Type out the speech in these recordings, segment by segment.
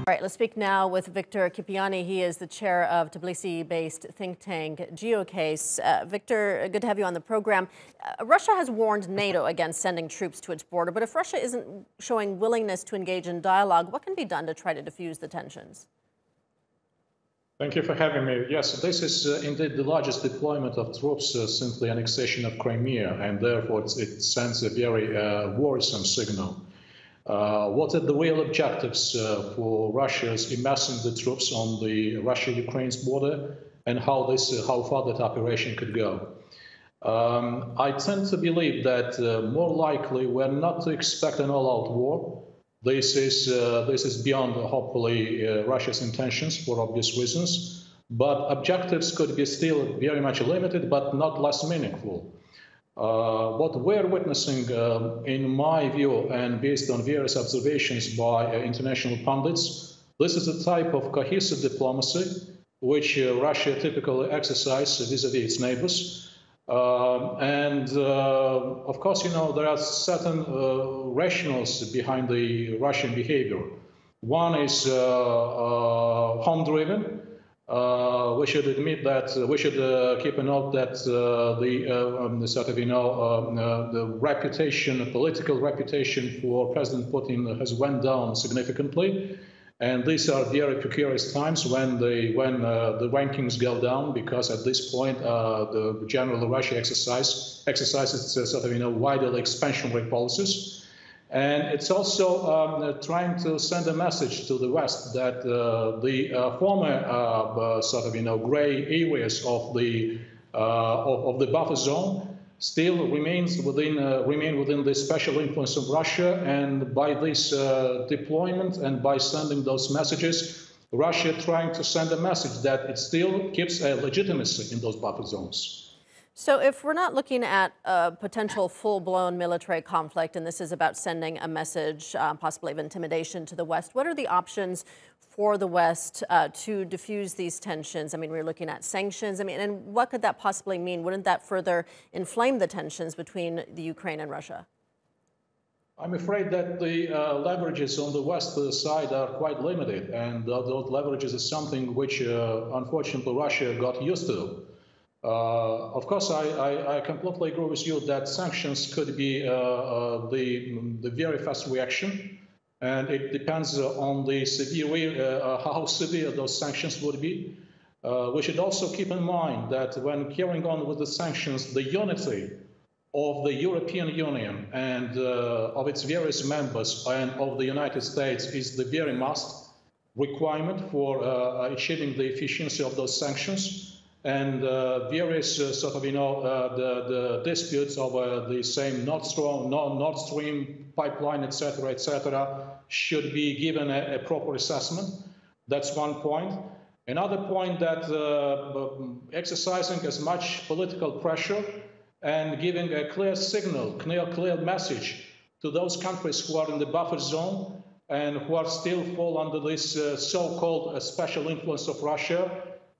All right, let's speak now with Victor Kipiani. He is the chair of Tbilisi-based think tank Geocase. Victor, good to have you on the program. Russia has warned NATO against sending troops to its border, but if Russia isn't showing willingness to engage in dialogue, what can be done to try to defuse the tensions? Thank you for having me. Yes, this is indeed the largest deployment of troops since the annexation of Crimea, and therefore it sends a very worrisome signal. What are the real objectives for Russia's amassing the troops on the Russia-Ukraine border, and how far that operation could go? I tend to believe that more likely we're not to expect an all-out war. This is beyond, hopefully, Russia's intentions for obvious reasons, but objectives could be still very much limited, but not less meaningful. What we're witnessing, in my view, and based on various observations by international pundits, this is a type of cohesive diplomacy which Russia typically exercises vis-à-vis its neighbors. Of course, there are certain rationales behind the Russian behavior. One is home-driven. We should admit that we should keep a note that the reputation, political reputation for President Putin has went down significantly. And these are very precarious times when the rankings go down, because at this point, the general Russia exercises widely expansionary policies. And it's also trying to send a message to the West that the former gray areas of the buffer zone still remain within the special influence of Russia, and by this deployment and by sending those messages, Russia trying to send a message that it still keeps a legitimacy in those buffer zones. So if we're not looking at a potential full-blown military conflict, and this is about sending a message, possibly of intimidation to the West, what are the options for the West to diffuse these tensions? I mean, we're looking at sanctions. I mean, and what could that possibly mean? Wouldn't that further inflame the tensions between the Ukraine and Russia? I'm afraid that the leverages on the West side are quite limited, and those leverages is something which, unfortunately, Russia got used to. Of course, I completely agree with you that sanctions could be the very fast reaction, and it depends on the how severe those sanctions would be. We should also keep in mind that when carrying on with the sanctions, the unity of the European Union and of its various members and of the United States is the very must requirement for achieving the efficiency of those sanctions. And various the disputes over the same Nord Stream pipeline, etc., should be given a proper assessment. That's one point. Another point, that exercising as much political pressure and giving a clear signal, clear message to those countries who are in the buffer zone and who are still fall under this so-called special influence of Russia,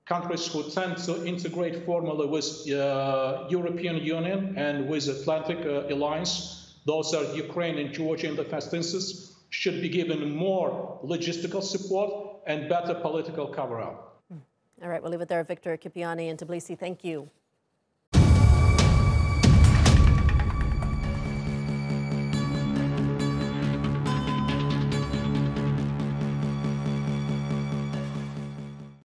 countries who tend to integrate formally with European Union and with Atlantic Alliance, those are Ukraine and Georgia in the first instance, should be given more logistical support and better political cover-up. All right, we'll leave it there. Victor Kipiani in Tbilisi, thank you.